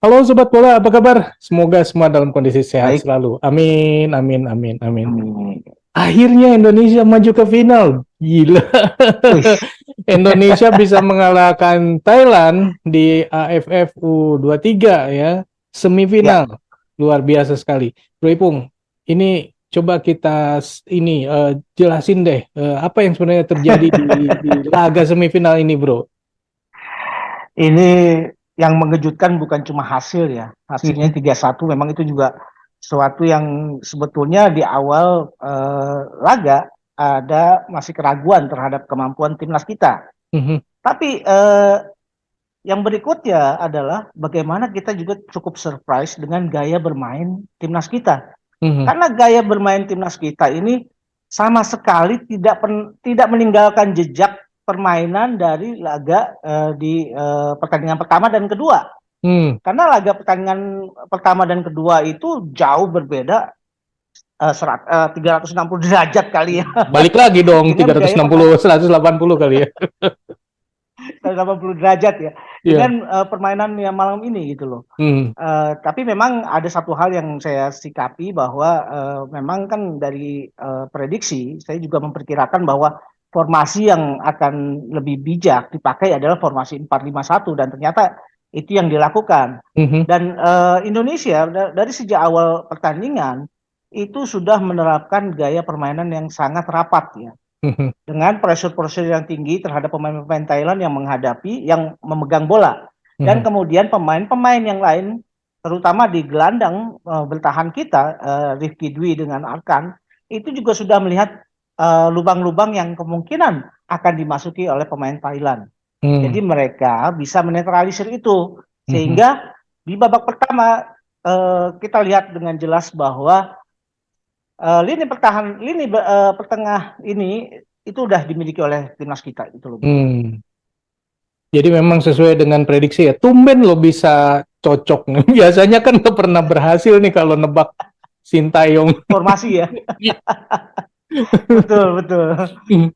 Halo Sobat Bola, apa kabar? Semoga semua dalam kondisi sehat Baik, selalu. Amin, amin, amin, amin. amin. Akhirnya Indonesia maju ke final. Gila. Wih, Indonesia bisa mengalahkan Thailand di AFF U23 ya, ya, semifinal. Luar biasa sekali. Bro Ipung, ini coba kita jelasin deh apa yang sebenarnya terjadi di laga semifinal ini, Bro. ini yang mengejutkan bukan cuma hasil ya. Hasilnya Mhm, 3-1 memang itu juga sesuatu yang sebetulnya di awal laga ada masih keraguan terhadap kemampuan timnas kita. mhm, Tapi yang berikutnya adalah bagaimana kita juga cukup surprise dengan gaya bermain timnas kita. mhm, Karena gaya bermain timnas kita ini sama sekali tidak meninggalkan jejak permainan dari laga di pertandingan pertama dan kedua. mhm. Karena laga pertandingan pertama dan kedua itu jauh berbeda 360 derajat kali ya Balik lagi dong dengan gaya 360 permainan 180 kali ya. 180 derajat ya Iya. dengan permainan yang malam ini gitu loh. Hmm. Tapi memang ada satu hal yang saya sikapi bahwa memang kan dari prediksi saya juga memperkirakan bahwa formasi yang akan lebih bijak dipakai adalah formasi 4-5-1 dan ternyata itu yang dilakukan. Mhm. Dan Indonesia dari sejak awal pertandingan itu sudah menerapkan gaya permainan yang sangat rapat ya Mhm. dengan pressure-pressure yang tinggi terhadap pemain-pemain Thailand yang menghadapi, yang memegang bola. Dan Mhm. kemudian pemain-pemain yang lain, terutama di gelandang bertahan kita, Rifki Dwi dengan Arkan, itu juga sudah melihat lubang-lubang yang kemungkinan akan dimasuki oleh pemain Thailand. Jadi Mhm. mereka bisa menetralisir itu. Mhm. Sehingga di babak pertama kita lihat dengan jelas bahwa lini pertengah ini itu udah dimiliki oleh timnas kita itu loh bro. Hmm. Jadi memang sesuai dengan prediksi ya. Tumben lo bisa cocok nih. Biasanya kan lo pernah berhasil nih kalau nebak Sintayong. Formasi ya, betul betul. Hmm.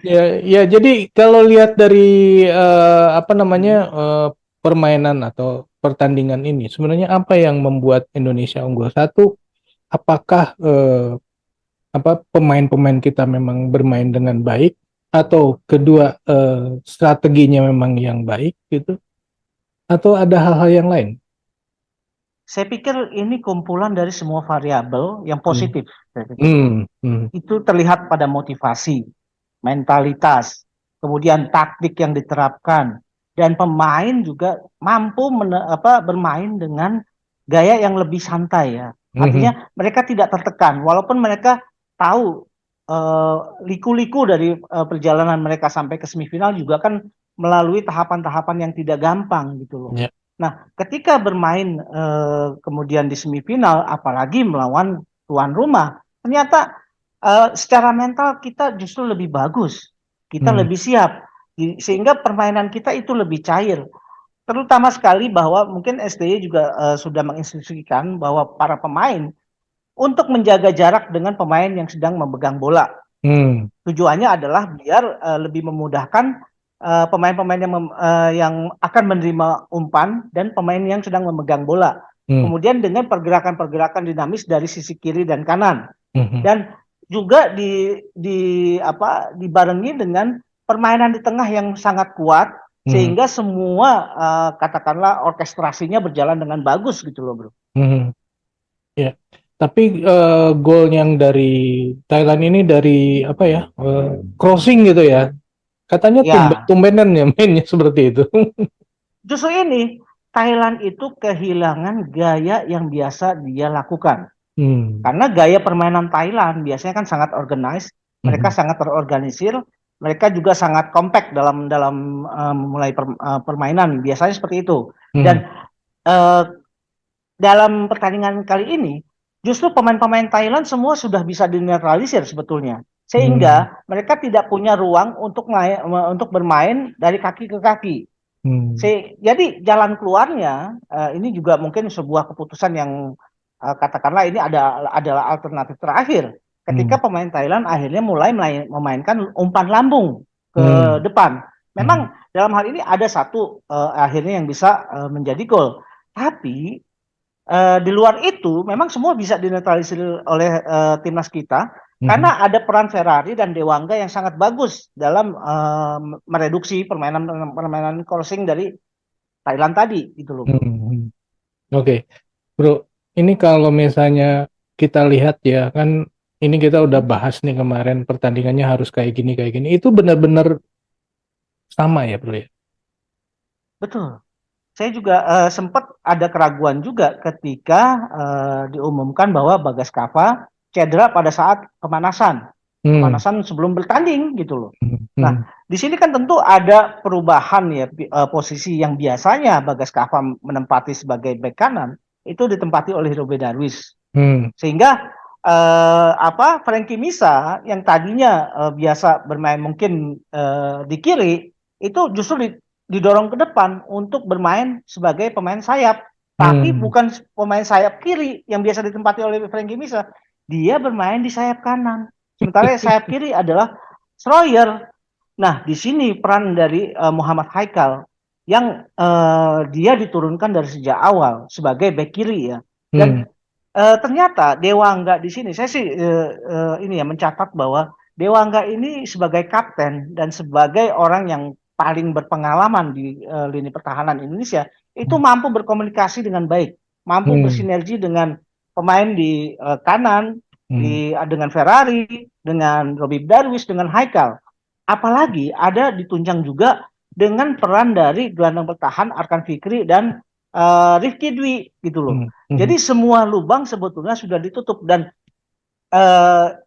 Ya, ya. Jadi kalau lihat dari apa namanya permainan atau pertandingan ini, sebenarnya apa yang membuat Indonesia unggul? Satu, apakah apa pemain-pemain kita memang bermain dengan baik atau kedua strateginya memang yang baik gitu atau ada hal-hal yang lain. Saya pikir ini kumpulan dari semua variabel yang Hmm. positif. Saya pikir Hmm. Hmm. itu terlihat pada motivasi, mentalitas, kemudian taktik yang diterapkan, dan pemain juga mampu bermain dengan gaya yang lebih santai ya. Hmm. Artinya mereka tidak tertekan, walaupun mereka tahu eh, liku-liku dari perjalanan mereka sampai ke semifinal juga kan melalui tahapan-tahapan yang tidak gampang gitu loh. Ya. Nah, ketika bermain kemudian di semifinal, apalagi melawan tuan rumah, ternyata secara mental kita justru lebih bagus, kita Hmm. lebih siap, sehingga permainan kita itu lebih cair. Terutama sekali bahwa mungkin SDY juga sudah menginstruksikan bahwa para pemain untuk menjaga jarak dengan pemain yang sedang memegang bola. Hmm. Tujuannya adalah biar lebih memudahkan pemain-pemain yang akan menerima umpan dan pemain yang sedang memegang bola. Hmm. Kemudian dengan pergerakan-pergerakan dinamis dari sisi kiri dan kanan Hmm. dan juga dibarengi dengan permainan di tengah yang sangat kuat Hmm. sehingga semua katakanlah orkestrasinya berjalan dengan bagus gitu loh bro. Hmm. Ya. Tapi gol yang dari Thailand ini dari apa ya? Crossing gitu ya. Katanya Ya, tumbenan ya mainnya seperti itu. justru ini Thailand itu kehilangan gaya yang biasa dia lakukan. Hmm. Karena gaya permainan Thailand biasanya kan sangat organized, mereka Hmm. sangat terorganisir, mereka juga sangat compact dalam dalam mulai permainan, biasanya seperti itu. Hmm. Dan uh, dalam pertandingan kali ini, justru pemain-pemain Thailand semua sudah bisa dinetralisir sebetulnya. Hmm. Sehingga mereka tidak punya ruang untuk bermain dari kaki ke kaki. Hmm. Jadi jalan keluarnya ini juga mungkin sebuah keputusan yang katakanlah ini adalah alternatif terakhir. Hmm. Ketika pemain Thailand akhirnya mulai memainkan umpan lambung ke Hmm. depan. Hmm. Memang dalam hal ini ada satu akhirnya yang bisa menjadi gol. Tapi di luar itu memang semua bisa dinetralisir oleh timnas kita Mhm. karena ada peran Ferrari dan Dewangga yang sangat bagus dalam mereduksi permainan crossing dari Thailand tadi gitu loh bro. Mhm. Oke, Bro. Ini kalau misalnya kita lihat ya kan, ini kita udah bahas nih kemarin pertandingannya harus kayak gini kayak gini. Itu benar-benar sama ya, Bro ya? Betul. Saya juga sempat ada keraguan juga ketika diumumkan bahwa Bagas Kava cedera pada saat pemanasan, Hmm. pemanasan sebelum bertanding gitu loh. Hmm. Nah, di sini kan tentu ada perubahan ya posisi yang biasanya Bagas Kava menempati sebagai bek kanan itu ditempati oleh Robe Darwis. Hmm. Sehingga Frankie Misa yang tadinya biasa bermain mungkin di kiri itu justru didorong ke depan untuk bermain sebagai pemain sayap. Tapi Hmm. bukan pemain sayap kiri yang biasa ditempati oleh Frankie Misa. Dia bermain di sayap kanan. Sementara sayap kiri adalah Schroyer. Nah, di sini peran dari Muhammad Haikal yang dia diturunkan dari sejak awal sebagai bek kiri ya. Dan Hmm. ternyata Dewangga di sini saya sih ini ya mencatat bahwa Dewangga ini sebagai kapten dan sebagai orang yang paling berpengalaman di lini pertahanan Indonesia itu mampu berkomunikasi dengan baik, mampu Hmm. bersinergi dengan pemain di kanan, Hmm. dengan Ferrari, dengan Robi Darwis, dengan Haikal. Apalagi ada ditunjang juga dengan peran dari gelandang bertahan Arkan Fikri dan Rifki Dwi gitu loh. Hmm. Hmm. Jadi semua lubang sebetulnya sudah ditutup dan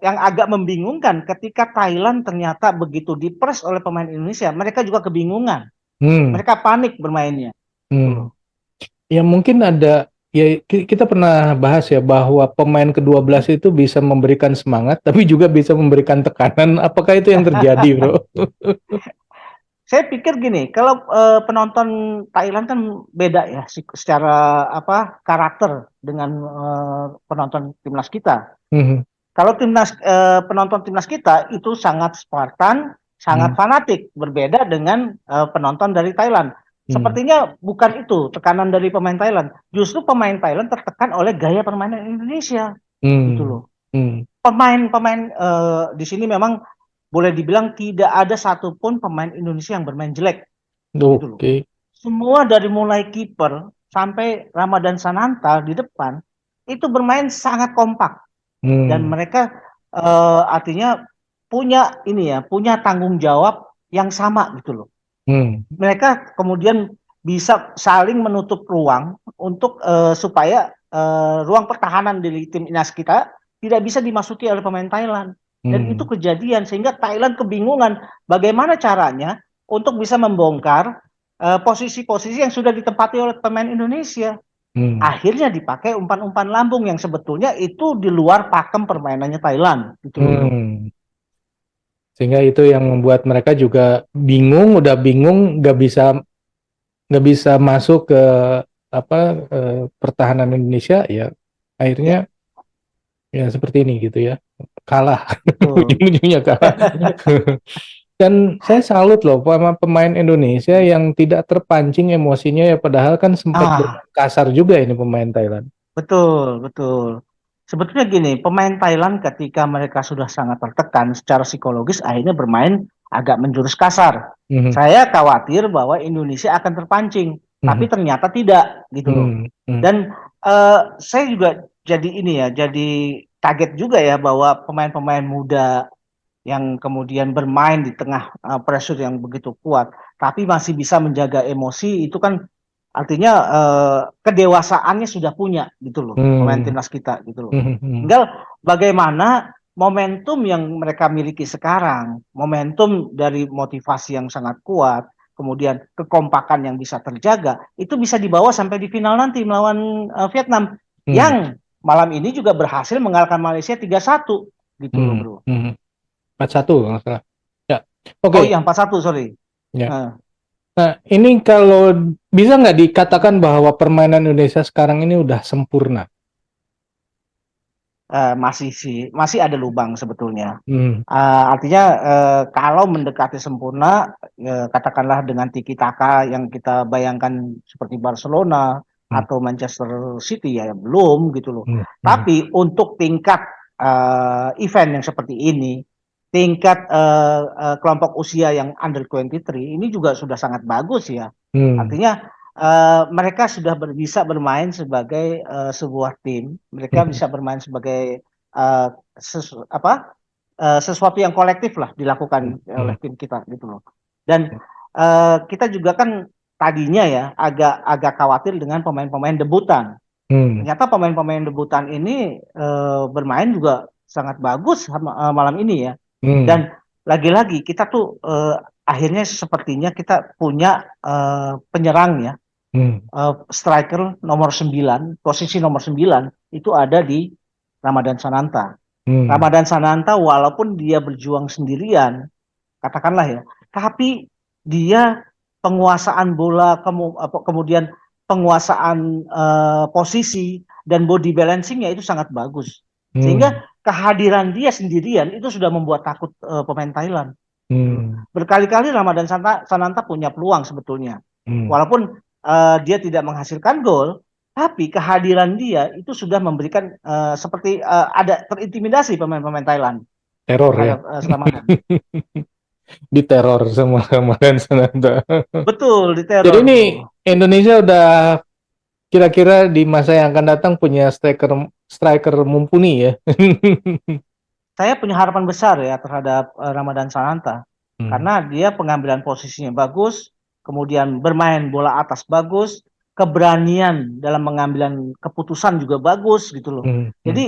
yang agak membingungkan ketika Thailand ternyata begitu dipres oleh pemain Indonesia, mereka juga kebingungan, Hmm. mereka panik bermainnya, gitu loh. Hmm. Ya mungkin ada, ya kita pernah bahas ya bahwa pemain ke-12 itu bisa memberikan semangat tapi juga bisa memberikan tekanan. Apakah itu yang terjadi, Bro? Saya pikir gini, kalau penonton Thailand kan beda ya secara karakter dengan penonton timnas kita. Hmm. Kalau penonton timnas kita itu sangat Spartan, sangat Hmm. fanatik, berbeda dengan penonton dari Thailand. Hmm. Sepertinya bukan itu tekanan dari pemain Thailand. Justru pemain Thailand tertekan oleh gaya permainan Indonesia, gitu Hmm. loh. Hmm. Pemain-pemain di sini memang boleh dibilang tidak ada satupun pemain Indonesia yang bermain jelek, gitu loh. Oke. Semua dari mulai kiper sampai Ramadan Sananta di depan itu bermain sangat kompak dan Hmm. mereka artinya punya tanggung jawab yang sama gitu loh. Hmm. Mereka kemudian bisa saling menutup ruang untuk supaya ruang pertahanan di tim Inas kita tidak bisa dimasuki oleh pemain Thailand. Dan itu Hmm. kejadian sehingga Thailand kebingungan bagaimana caranya untuk bisa membongkar posisi-posisi yang sudah ditempati oleh pemain Indonesia. Hmm. Akhirnya dipakai umpan-umpan lambung yang sebetulnya itu di luar pakem permainannya Thailand gitu loh bro. Hmm. Sehingga itu yang membuat mereka juga bingung, udah bingung, nggak bisa masuk ke apa pertahanan Indonesia, ya Ya akhirnya ya seperti ini gitu ya, kalah. betul. Ujung-ujungnya kalah. Dan saya salut loh sama pemain Indonesia yang tidak terpancing emosinya ya, padahal kan sempat Ah kasar juga ini pemain Thailand. betul betul. Sebetulnya gini pemain Thailand ketika mereka sudah sangat tertekan secara psikologis akhirnya bermain agak menjurus kasar. Mhm. Saya khawatir bahwa Indonesia akan terpancing, tapi Mhm. ternyata tidak gitu loh. Mhm. Mhm. Dan saya juga jadi ini ya, jadi kaget juga ya bahwa pemain-pemain muda yang kemudian bermain di tengah pressure yang begitu kuat, tapi masih bisa menjaga emosi itu kan artinya kedewasaannya sudah punya gitu loh pemain Mhm. timnas kita gitu loh. Mhm. Mhm. Tinggal bagaimana momentum yang mereka miliki sekarang, momentum dari motivasi yang sangat kuat, kemudian kekompakan yang bisa terjaga, itu bisa dibawa sampai di final nanti melawan Vietnam Mhm. yang malam ini juga berhasil mengalahkan Malaysia 3-1 gitu loh Mhm. bro. Mhm. 4-1 kalau nggak salah. Ya, Oh oke. iya 4-1 sorry. Ya. Nah, Nah, ini kalau bisa nggak dikatakan bahwa permainan Indonesia sekarang ini udah sempurna? masih sih masih ada lubang sebetulnya. Hmm. Artinya kalau mendekati sempurna, katakanlah dengan tiki taka yang kita bayangkan seperti Barcelona, atau Manchester City ya belum gitu loh. hmm, hmm, Tapi untuk tingkat event yang seperti ini, tingkat kelompok usia yang under 23 ini juga sudah sangat bagus ya. hmm, Artinya mereka sudah bisa bermain sebagai sebuah tim, mereka hmm, bisa bermain sebagai eh, sesuatu yang kolektif lah dilakukan hmm, oleh tim kita gitu loh. Dan kita juga kan tadinya ya agak agak khawatir dengan pemain-pemain debutan. hmm, Ternyata pemain-pemain debutan ini bermain juga sangat bagus malam ini ya. hmm, Dan lagi-lagi kita tuh akhirnya sepertinya kita punya penyerang ya, hmm, striker nomor 9, posisi nomor 9 itu ada di Ramadan Sananta. hmm, Ramadan Sananta walaupun dia berjuang sendirian, katakanlah ya, tapi dia penguasaan bola, kemudian penguasaan posisi dan body balancingnya itu sangat bagus. hmm, Sehingga kehadiran dia sendirian itu sudah membuat takut pemain Thailand. Gitu loh. hmm, Berkali-kali Ramadan Sananta punya peluang sebetulnya. hmm. Walaupun dia tidak menghasilkan gol, tapi kehadiran dia itu sudah memberikan seperti ada terintimidasi pemain-pemain Thailand Teror ya. terhadap Ramadan. Diteror sama Ramadan Sananta. Betul, Jadi diteror ini tuh. Indonesia udah kira-kira di masa yang akan datang punya striker striker mumpuni ya. Saya punya harapan besar ya terhadap Ramadan Sananta. Hmm, Karena dia pengambilan posisinya bagus, kemudian bermain bola atas bagus, keberanian dalam mengambilan keputusan juga bagus gitu loh. hmm, hmm, Jadi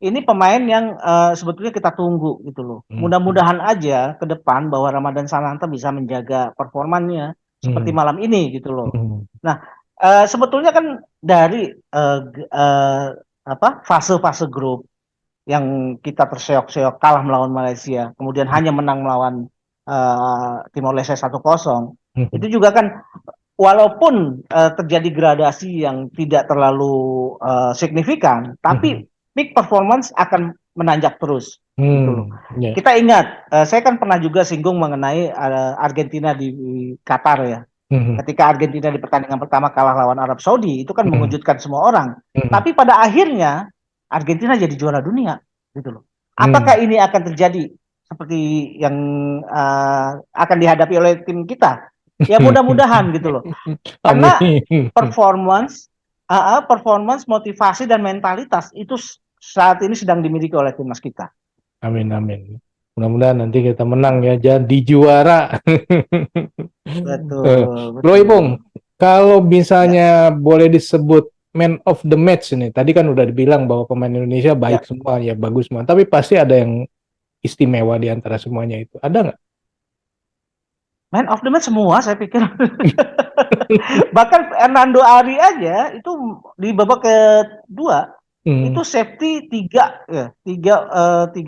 ini pemain yang sebetulnya kita tunggu gitu loh. hmm, Mudah-mudahan aja ke depan bahwa Ramadan Sananta bisa menjaga performanya seperti hmm, malam ini gitu loh. hmm, Nah, sebetulnya kan dari fase-fase grup yang kita terseok-seok kalah melawan Malaysia, kemudian hanya menang melawan Timor Leste 1-0, hmm, hmm, itu juga kan walaupun terjadi gradasi yang tidak terlalu signifikan, hmm, tapi peak performance akan menanjak terus gitu loh. hmm, ya, Kita ingat, saya kan pernah juga singgung mengenai Argentina di Qatar ya. hmm, Ketika Argentina di pertandingan pertama kalah lawan Arab Saudi, itu kan hmm, mengejutkan semua orang. hmm, Tapi pada akhirnya Argentina jadi juara dunia, gitu loh. hmm. Apakah ini akan terjadi seperti yang akan dihadapi oleh tim kita? Ya mudah-mudahan gitu loh. Karena Amin. performance, performance, motivasi dan mentalitas itu saat ini sedang dimiliki oleh timnas kita. Amin, amin. Mudah-mudahan nanti kita menang ya, jadi juara. Betul, Bro Ipung, betul. kalau Ya, misalnya boleh disebut man of the match ini, tadi kan udah dibilang bahwa pemain Indonesia baik ya. semua, ya bagus semua, tapi pasti ada yang istimewa di antara semuanya itu. Ada nggak? Man of the match semua saya pikir. Bahkan Hernando Ari aja itu di babak kedua Hmm, itu safety tiga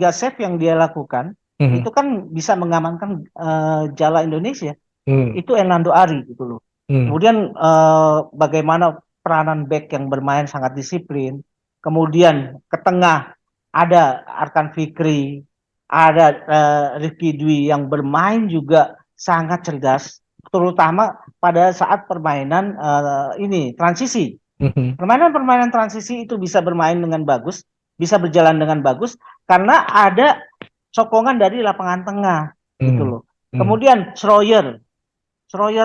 save yang dia lakukan hmm, itu kan bisa mengamankan jala Indonesia. hmm, Itu Hernando Ari gitu loh. hmm, Kemudian bagaimana peranan back yang bermain sangat disiplin. Kemudian ke tengah ada Arkan Fikri, ada Rifki Dwi yang bermain juga sangat cerdas, terutama pada saat permainan ini transisi. hmm, Permainan-permainan transisi itu bisa bermain dengan bagus, bisa berjalan dengan bagus karena ada sokongan dari lapangan tengah gitu hmm, loh. hmm, Kemudian Schroyer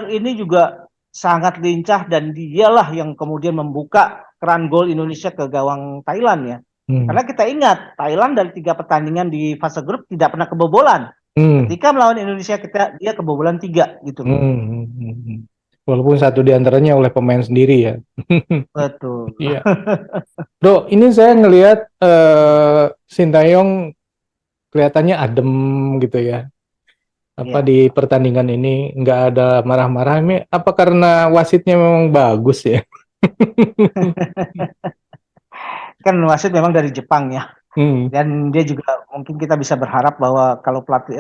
ini juga sangat lincah dan dialah yang kemudian membuka keran gol Indonesia ke gawang Thailand ya. hmm, Karena kita ingat Thailand dari 3 pertandingan di fase grup tidak pernah kebobolan. hmm, Ketika melawan Indonesia dia kebobolan 3 gitu loh. hmm, hmm, hmm, hmm. Walaupun satu di antaranya oleh pemain sendiri ya. Betul. Iya. Bro, ini saya ngelihat Sintayong kelihatannya adem gitu ya. Apa Ya, di pertandingan ini nggak ada marah-marah ini apa karena wasitnya memang bagus ya? kan wasit memang dari Jepang ya. Hmm, Dan dia juga mungkin kita bisa berharap bahwa kalau pelatih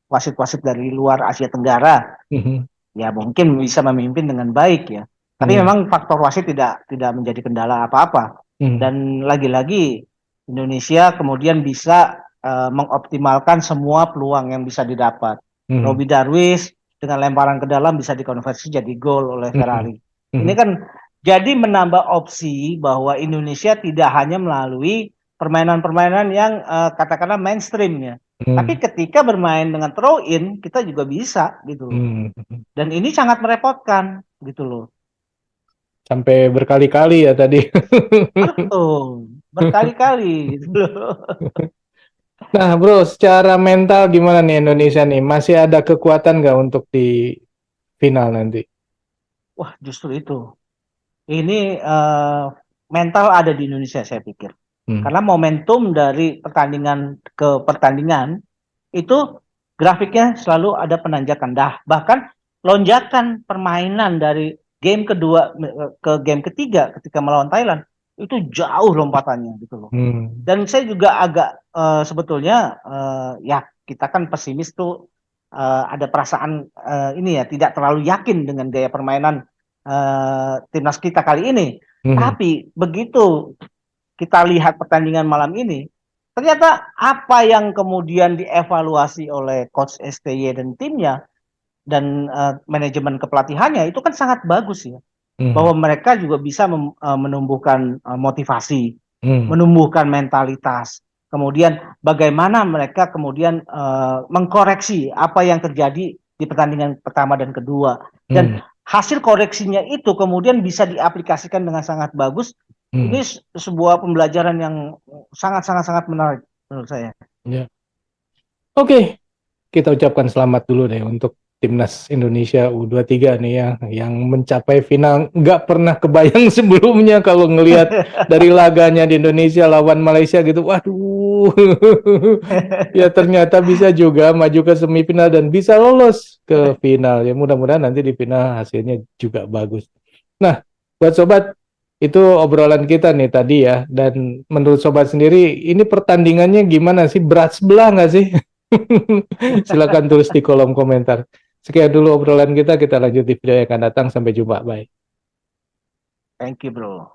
wasit-wasit dari luar Asia Tenggara hmm, ya mungkin bisa memimpin dengan baik ya. Tapi hmm, memang faktor wasit tidak menjadi kendala apa-apa. hmm, Dan lagi-lagi Indonesia kemudian bisa mengoptimalkan semua peluang yang bisa didapat. hmm, Robi Darwis dengan lemparan ke dalam bisa dikonversi jadi gol oleh hmm, Ferrari. Ini kan jadi menambah opsi bahwa Indonesia tidak hanya melalui permainan-permainan yang katakanlah mainstream ya. Tapi ketika bermain dengan throw in, kita juga bisa gitu loh. Dan ini sangat merepotkan gitu loh. Sampai berkali-kali ya tadi. Betul, berkali-kali gitu loh. Nah, bro, secara mental gimana nih Indonesia nih? Masih ada kekuatan nggak untuk di final nanti? Wah, justru itu. Ini mental ada di Indonesia saya pikir. Karena momentum dari pertandingan ke pertandingan itu grafiknya selalu ada penanjakan. Bahkan lonjakan permainan dari game kedua ke game ketiga ketika melawan Thailand itu jauh lompatannya gitu loh. Dan saya juga agak sebetulnya ya kita kan pesimis tuh ada perasaan ini ya tidak terlalu yakin dengan gaya permainan timnas kita kali ini. Tapi begitu kita lihat pertandingan malam ini, ternyata apa yang kemudian dievaluasi oleh Coach STY dan timnya dan manajemen kepelatihannya itu kan sangat bagus ya. Bahwa mereka juga bisa menumbuhkan motivasi, menumbuhkan mentalitas. Kemudian bagaimana mereka kemudian mengkoreksi apa yang terjadi di pertandingan pertama dan kedua. Dan hasil koreksinya itu kemudian bisa diaplikasikan dengan sangat bagus. Ini sebuah pembelajaran yang sangat menarik menurut saya. Ya. Oke, kita ucapkan selamat dulu deh untuk timnas Indonesia U23 nih ya, yang mencapai final. Nggak pernah kebayang sebelumnya kalau ngelihat dari laganya di Indonesia lawan Malaysia gitu. Waduh, ya ternyata bisa juga maju ke semifinal dan bisa lolos ke final. Ya mudah-mudahan nanti di final hasilnya juga bagus. Nah, buat sobat, itu obrolan kita nih tadi ya. Dan menurut sobat sendiri, ini pertandingannya gimana sih? Berat sebelah nggak sih? Silakan tulis di kolom komentar. Sekian dulu obrolan kita lanjut di video yang akan datang. Sampai jumpa. Bye. Thank you, bro.